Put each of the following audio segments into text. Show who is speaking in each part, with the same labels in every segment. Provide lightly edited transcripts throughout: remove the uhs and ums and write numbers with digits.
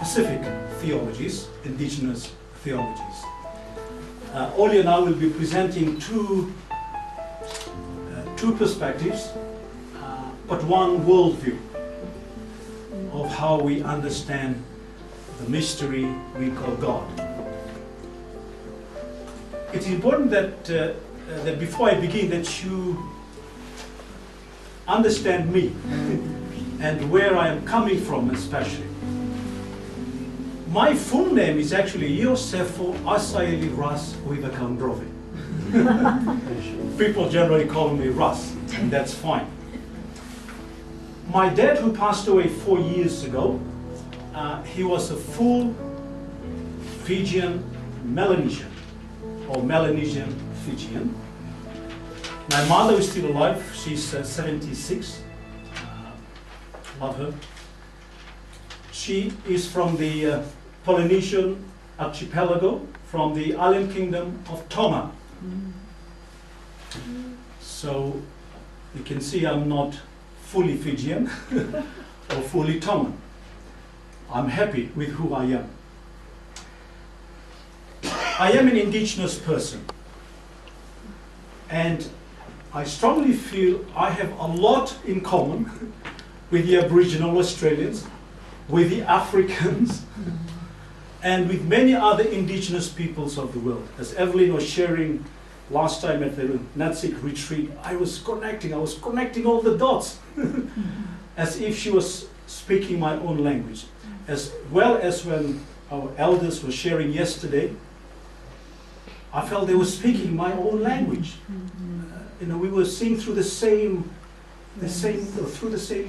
Speaker 1: Pacific theologies, Indigenous Theologies. Oli and I will be presenting two perspectives, but one worldview of how we understand the mystery we call God. It's important that before I begin that you understand me and where I am coming from especially. My full name is actually Yosefo Aseili Raass Wivakambrove. People generally call me Raass, and that's fine. My dad, who passed away 4 years ago, he was a full Fijian Melanesian, or Melanesian Fijian. My mother is still alive, she's 76, love her. She is from the Polynesian archipelago, from the island kingdom of Tonga. So you can see I'm not fully Fijian or fully Tongan. I'm happy with who I am. I am an indigenous person, and I strongly feel I have a lot in common with the Aboriginal Australians, with the Africans, and with many other indigenous peoples of the world. As Evelyn was sharing last time at the Natsik retreat, I was connecting all the dots, as if she was speaking my own language. As well as when our elders were sharing yesterday, I felt they were speaking my own language. We were seeing through the same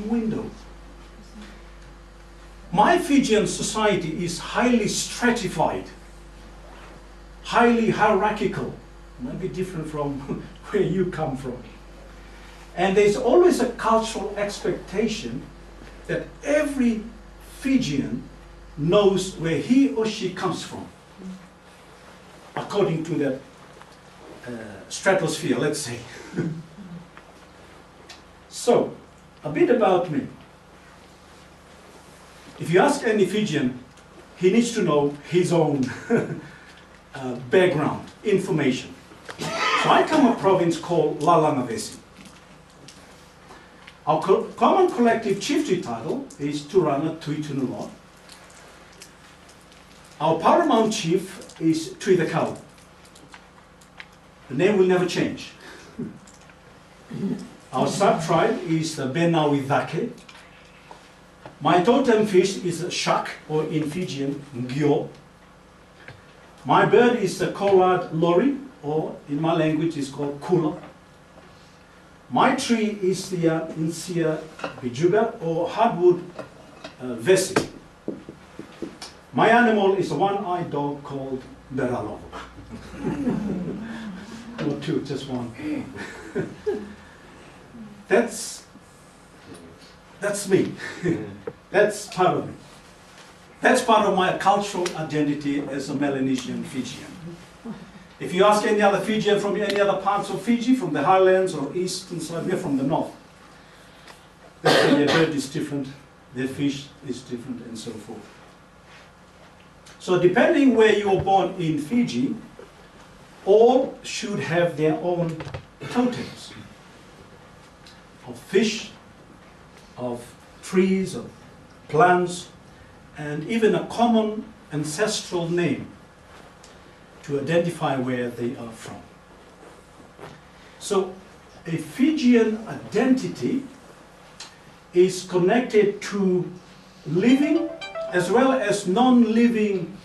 Speaker 1: window. My Fijian society is highly stratified, highly hierarchical, might be different from where you come from. And there's always a cultural expectation that every Fijian knows where he or she comes from, according to that stratosphere, let's say. So, a bit about me. If you ask any Fijian, he needs to know his own background, information. So I come from a province called Lalangavesi. Our common collective chieftain title is Turana Tuitunuloa. Our paramount chief is Tuitakau. The name will never change. Our sub-tribe is the Benawi Dhake. My totem fish is a shark, or in Fijian, ngio. My bird is the collard lori, or in my language is called kula. My tree is the Insia bijuga, or hardwood vesi. My animal is a one-eyed dog called Beralovo. Not two, just one. That's me. That's part of me. That's part of my cultural identity as a Melanesian Fijian. If you ask any other Fijian from any other parts of Fiji, from the highlands or eastern side, we're from the north. Their bird is different, their fish is different, and so forth. So depending where you were born in Fiji, all should have their own totems of fish, of trees, of plants, and even a common ancestral name to identify where they are from. So a Fijian identity is connected to living as well as non-living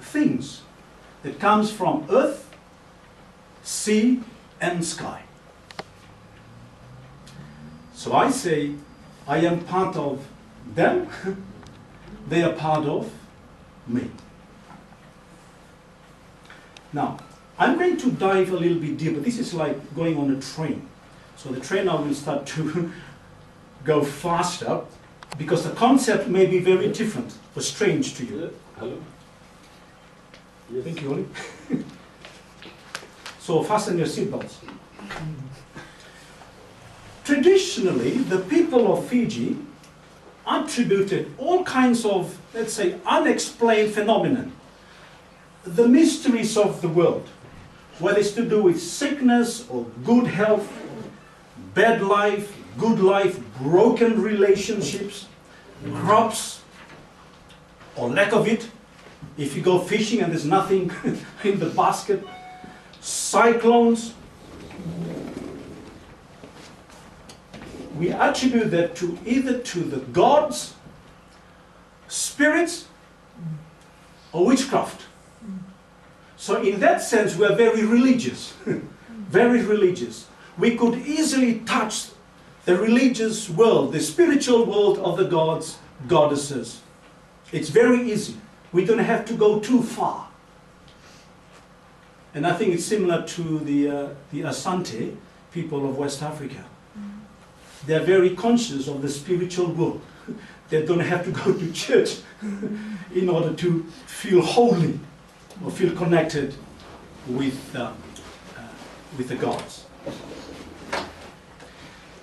Speaker 1: things that comes from earth, sea, and sky. So I say, I am part of them, they are part of me. Now, I'm going to dive a little bit deeper. This is like going on a train. So the train now will start to go faster, because the concept may be very different or strange to you.
Speaker 2: Hello? Yes.
Speaker 1: Thank you, Oli. So fasten your seatbelts. Traditionally, the people of Fiji attributed all kinds of, let's say, unexplained phenomena, the mysteries of the world, whether it's to do with sickness or good health, bad life, good life, broken relationships, crops or lack of it, if you go fishing and there's nothing in the basket, cyclones. We attribute that to either to the gods, spirits, or witchcraft. So in that sense, we are very religious, very religious. We could easily touch the religious world, the spiritual world of the gods, goddesses. It's very easy. We don't have to go too far. And I think it's similar to the Asante people of West Africa. They're very conscious of the spiritual world. They don't have to go to church in order to feel holy or feel connected with the gods.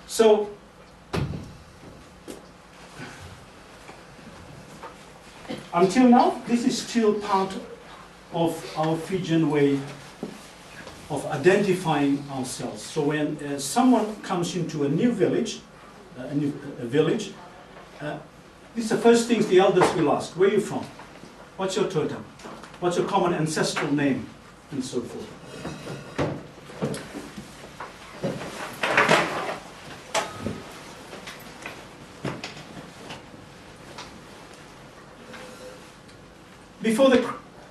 Speaker 1: So, until now, this is still part of our Fijian way of identifying ourselves. So when someone comes into a new village, this is the first things the elders will ask. Where are you from? What's your totem? What's your common ancestral name? And so forth.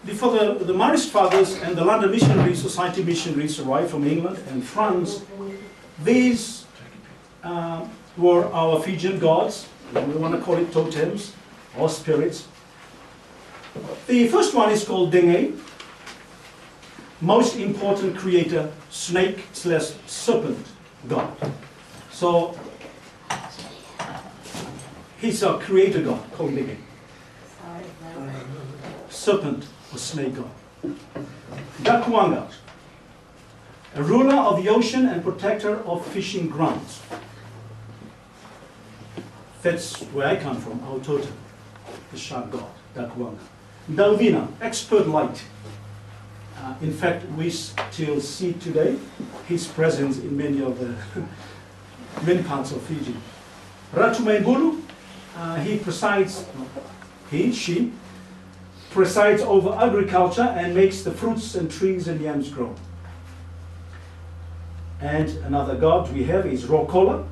Speaker 1: Before the Marist fathers and the London missionaries, Society missionaries arrived from England and France, these were our Fijian gods. We want to call it totems or spirits. The first one is called Denge, most important creator, snake/serpent god. So he's a creator god called Denge. Serpent or snake god. Dakwanga, a ruler of the ocean and protector of fishing grounds. That's where I come from, our totem, the shark god, Dakwanga. Dalvina, expert light. In fact, we still see today his presence in many of the many parts of Fiji. Ratumaibulu, she presides over agriculture and makes the fruits and trees and yams grow. And another god we have is Rokola,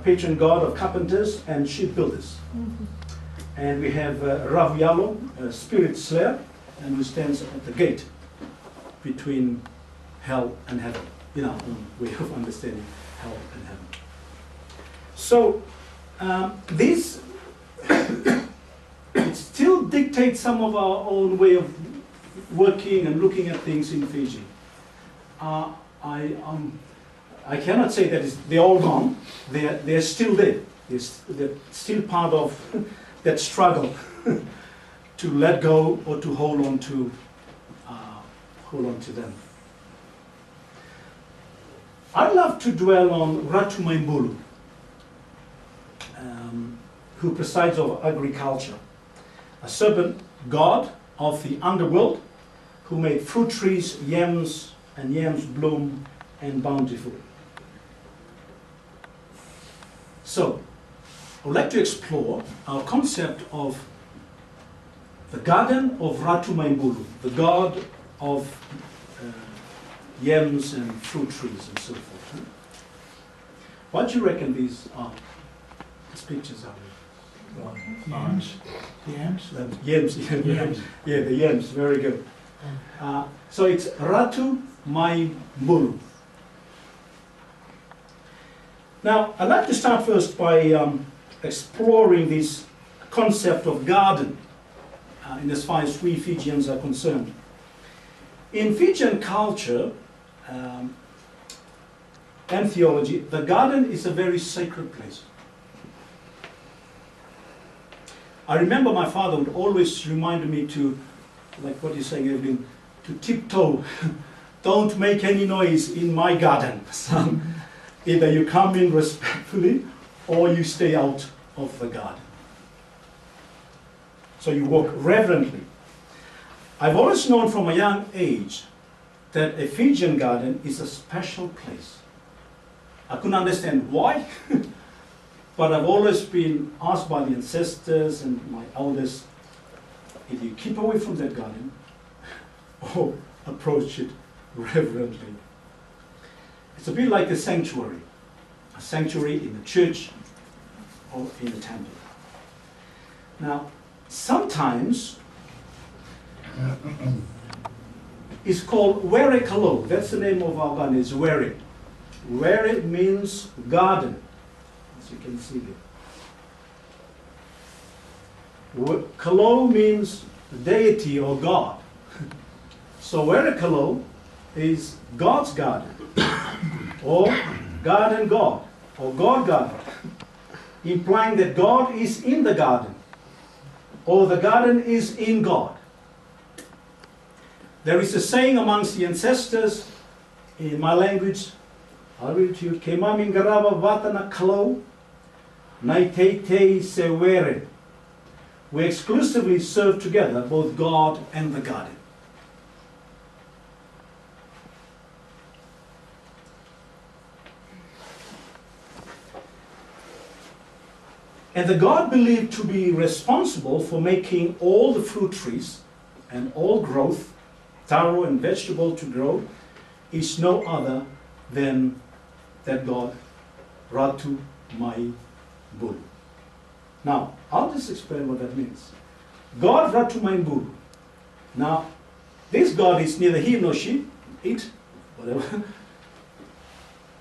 Speaker 1: patron god of carpenters and shipbuilders. And we have Ravialo, spirit slayer, and who stands at the gate between hell and heaven, in our own way of understanding hell and heaven. So this it still dictates some of our own way of working and looking at things in Fiji. I cannot say that they're all gone. They're still there. They're still part of that struggle to let go or to hold on to them. I'd love to dwell on Ratumaibulu, who presides over agriculture, a serpent god of the underworld, who made fruit trees, yams, and yams bloom and bountifully. So, I would like to explore our concept of the garden of Ratumaibulu, the god of yams and fruit trees and so forth. What do you reckon these are? These pictures are.
Speaker 3: Yams.
Speaker 1: Yams, yeah, the yams, very good. So it's Ratumaibulu. Now, I'd like to start first by exploring this concept of garden, in as far as we Fijians are concerned. In Fijian culture and theology, the garden is a very sacred place. I remember my father would always remind me to, like what you're saying, Evelyn, to tiptoe. Don't make any noise in my garden, son. Either you come in respectfully or you stay out of the garden. So you walk reverently. I've always known from a young age that a Fijian garden is a special place. I couldn't understand why, but I've always been asked by the ancestors and my elders, if you keep away from that garden or approach it reverently. It's a bit like a sanctuary in the church or in the temple. Now, sometimes it's called Were Kalo. That's the name of our garden, is Were. Were means garden, as you can see there. Kalo means deity or God. So Were Kalo is God's garden, or garden God, or God garden, implying that God is in the garden, or the garden is in God. There is a saying amongst the ancestors in my language, I'll read it to you, Ke mamingarava vatana kalo, nai te te se were. We exclusively serve together both God and the garden. And the God believed to be responsible for making all the fruit trees and all growth, taro and vegetable to grow, is no other than that God, Ratumaibulu. Now, I'll just explain what that means. God Ratumaibulu. Now, this God is neither he nor she, it, whatever.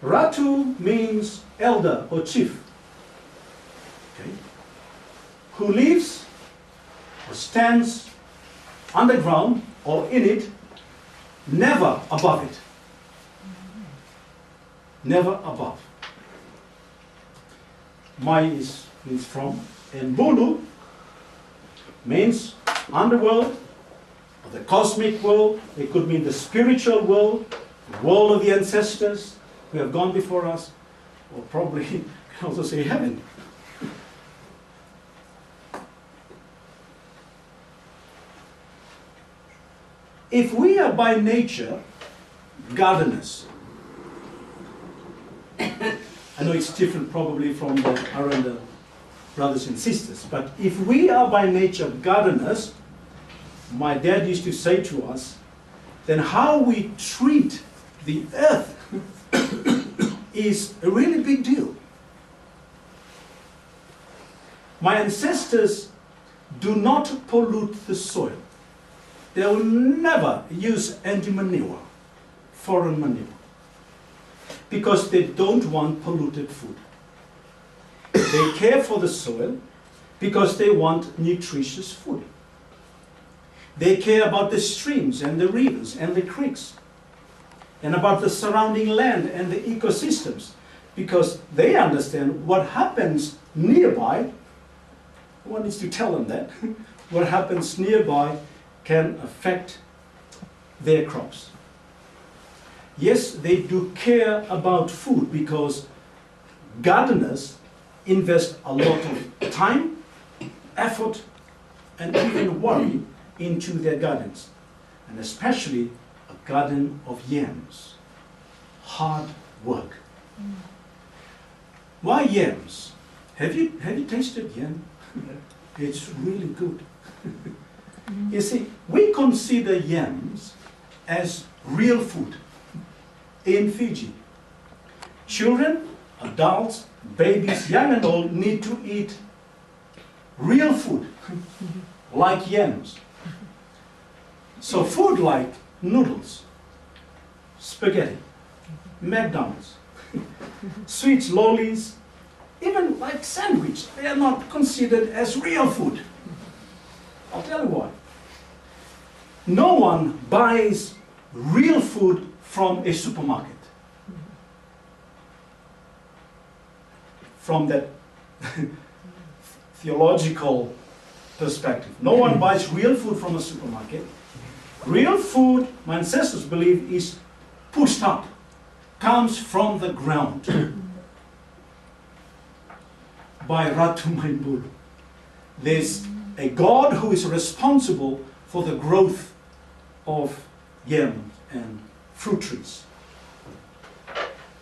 Speaker 1: Ratu means elder or chief. Okay. Who lives or stands underground or in it, never above it. Never above. Mai means from, and Bulu means underworld, or the cosmic world. It could mean the spiritual world, the world of the ancestors who have gone before us, or probably you can also say heaven. If we are by nature gardeners, I know it's different probably from the other brothers and sisters, but if we are by nature gardeners, my dad used to say to us, then how we treat the earth is a really big deal. My ancestors do not pollute the soil. They will never use anti-manure, foreign manure, because they don't want polluted food. They care for the soil because they want nutritious food. They care about the streams and the rivers and the creeks, and about the surrounding land and the ecosystems, because they understand what happens nearby. One needs to tell them that. What happens nearby can affect their crops. Yes, they do care about food because gardeners invest a lot of time, effort, and even worry into their gardens, and especially a garden of yams. Hard work. Why yams? Have you tasted yam? It's really good. You see, we consider yams as real food in Fiji. Children, adults, babies, young and old need to eat real food, like yams. So food like noodles, spaghetti, McDonald's, sweets, lollies, even like sandwich, they are not considered as real food. I'll tell you why. No one buys real food from a supermarket. From that theological perspective. No one buys real food from a supermarket. Real food, my ancestors believe, is pushed up, comes from the ground by Ratumaibulu. There's a god who is responsible for the growth of yam and fruit trees.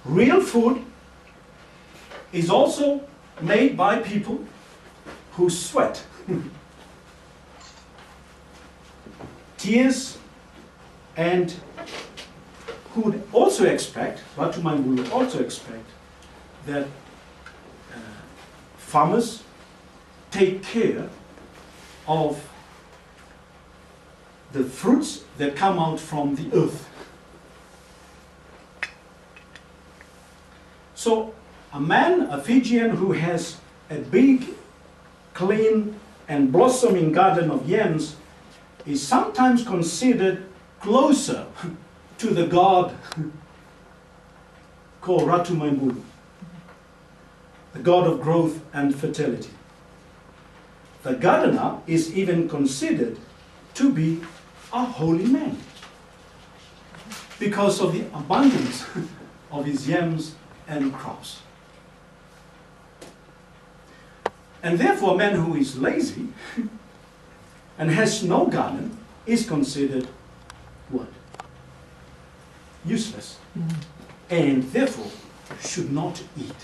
Speaker 1: Real food is also made by people who sweat, tears, and who would also expect, Ratumaibulu also expect, that farmers take care of the fruits that come out from the earth. So a man, a Fijian who has a big, clean and blossoming garden of yams is sometimes considered closer to the god called Ratumaibulu, the god of growth and fertility. The gardener is even considered to be a holy man because of the abundance of his yams and crops. And therefore, a man who is lazy and has no garden is considered what? Useless. And therefore should not eat.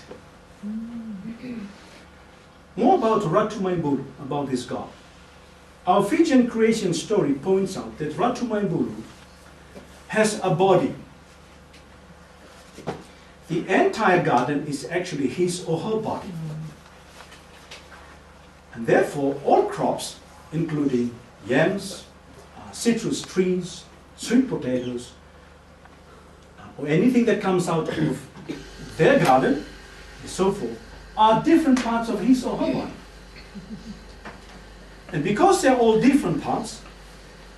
Speaker 1: More about Ratumaibulu, about this god. Our Fijian creation story points out that Ratumaibulu has a body. The entire garden is actually his or her body. And therefore, all crops, including yams, citrus trees, sweet potatoes, or anything that comes out of their garden, and so forth, are different parts of his or her body. And because they're all different parts,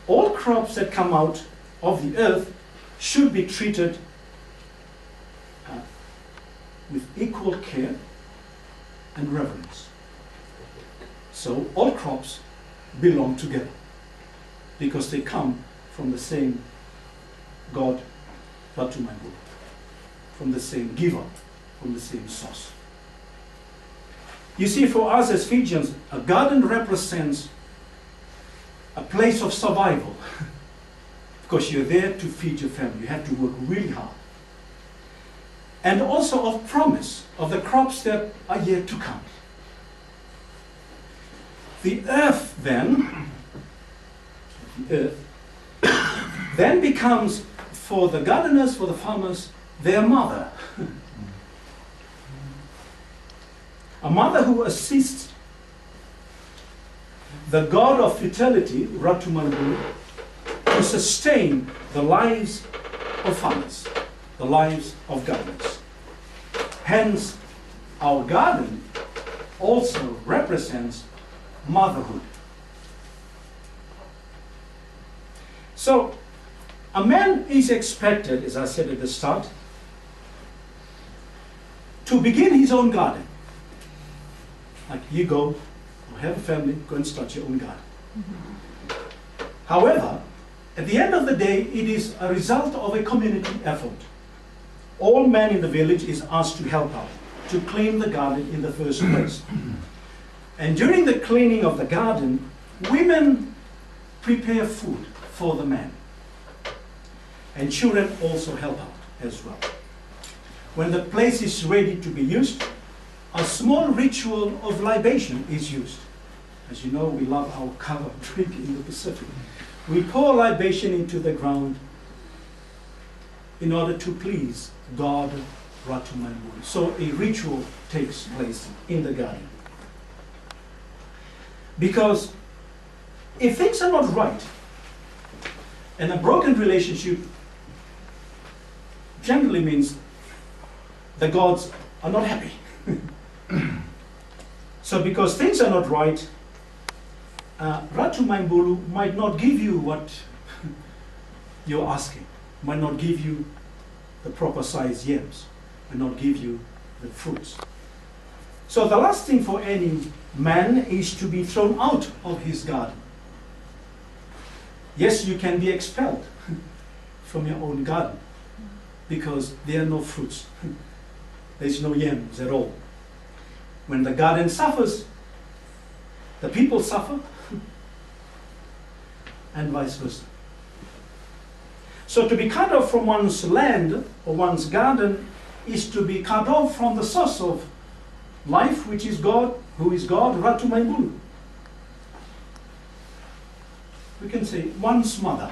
Speaker 1: all crops that come out of the earth should be treated with equal care and reverence. So all crops belong together because they come from the same God, Ratumaibulu, from the same giver, from the same source. You see, for us as Fijians, a garden represents a place of survival. Because you're there to feed your family. You have to work really hard. And also of promise of the crops that are yet to come. The earth then becomes, for the gardeners, for the farmers, their mother. A mother who assists the god of fertility, Ratumaibulu, to sustain the lives of farmers, the lives of gardeners. Hence, our garden also represents motherhood. So, a man is expected, as I said at the start, to begin his own garden. Like you go, or have a family, go and start your own garden. However, at the end of the day, it is a result of a community effort. All men in the village is asked to help out, to clean the garden in the first place. And during the cleaning of the garden, women prepare food for the men. And children also help out as well. When the place is ready to be used, a small ritual of libation is used. As you know, we love our kava drink in the Pacific. We pour libation into the ground in order to please God Ratumaibulu. So a ritual takes place in the garden. Because if things are not right, and a broken relationship generally means the gods are not happy. So because things are not right, Ratumaibulu might not give you what you're asking, might not give you the proper size yams, might not give you the fruits. So the last thing for any man is to be thrown out of his garden. Yes, you can be expelled from your own garden because there are no fruits. There's no yams at all. When the garden suffers, the people suffer, and vice versa. So to be cut off from one's land or one's garden is to be cut off from the source of life, which is God, who is God, Ratumaibulu. We can say one's mother,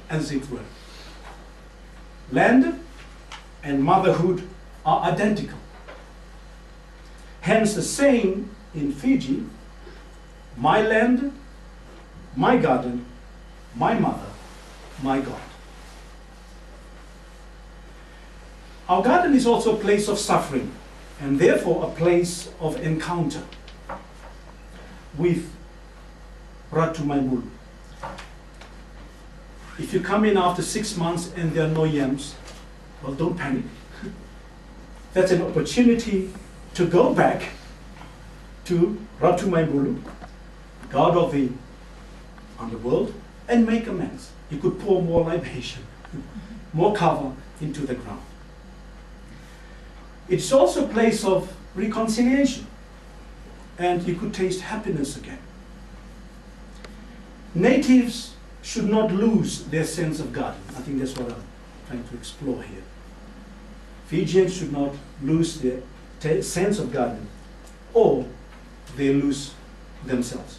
Speaker 1: as it were. Land and motherhood are identical. Hence the saying in Fiji, my land, my garden, my mother, my God. Our garden is also a place of suffering and therefore a place of encounter with Ratumaibulu. If you come in after 6 months and there are no yams, well, don't panic. That's an opportunity to go back to Ratumaibulu, God of the underworld, and make amends. You could pour more libation, more cover into the ground. It's also a place of reconciliation, and you could taste happiness again. Natives should not lose their sense of garden. I think that's what I'm trying to explore here. Fijians should not lose their sense of garden, or they lose themselves.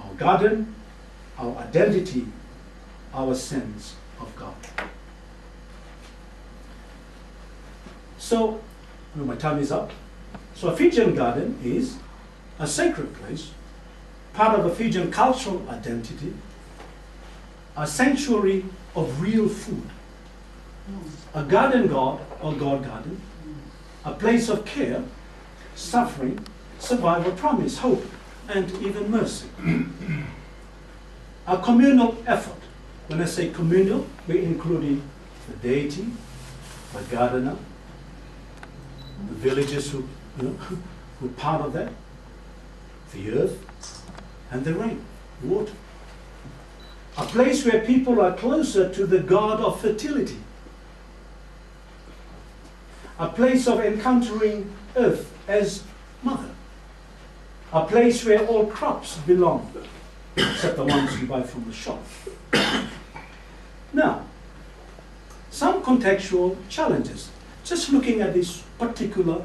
Speaker 1: Our garden, our identity, our sense of God. So, my time is up. So a Fijian garden is a sacred place, part of a Fijian cultural identity, a sanctuary of real food, a garden god or God garden, a place of care, suffering, survival, promise, hope, and even mercy. A communal effort. When I say communal, we're including the deity, the gardener, the villagers who are part of that, the earth, and the rain, water. A place where people are closer to the God of fertility. A place of encountering earth as mother. A place where all crops belong, except the ones you buy from the shop. Now, some contextual challenges. Just looking at this particular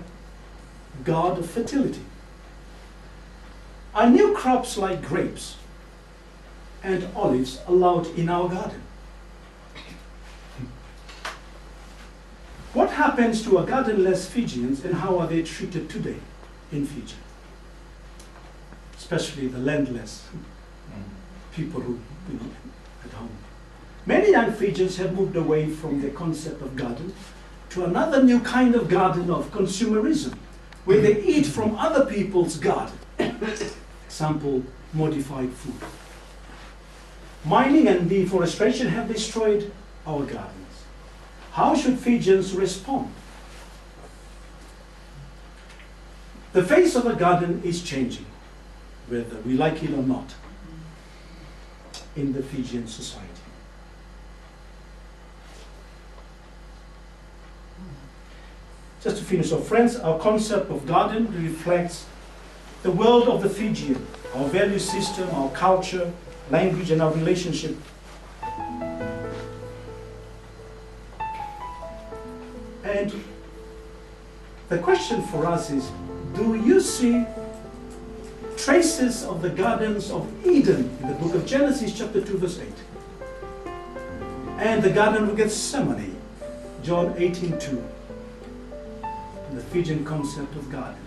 Speaker 1: God of fertility. Are new crops like grapes and olives allowed in our garden? What happens to our gardenless Fijians and how are they treated today in Fiji? Especially the landless people who, at home. Many young Fijians have moved away from the concept of garden to another new kind of garden of consumerism, where they eat from other people's garden. Example, modified food. Mining and deforestation have destroyed our gardens. How should Fijians respond? The face of a garden is changing, whether we like it or not, in the Fijian society. Just to finish off, friends, our concept of garden reflects the world of the Fijian, our value system, our culture, language, and our relationship. And the question for us is, do you see traces of the gardens of Eden in the book of Genesis chapter 2 verse 8? And the garden of Gethsemane, John 18:2. The Fijian concept of garden.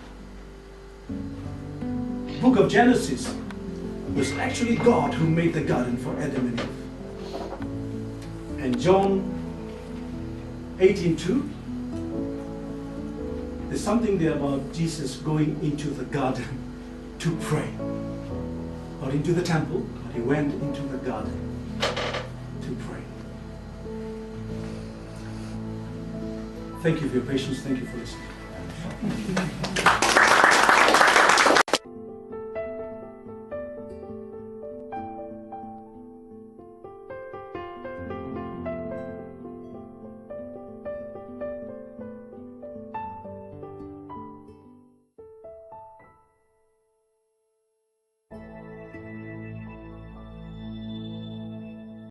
Speaker 1: The book of Genesis was actually God who made the garden for Adam and Eve. And John 18:2, there's something there about Jesus going into the garden to pray. Not into the temple, but he went into the garden to pray. Thank you for your patience. Thank you for listening.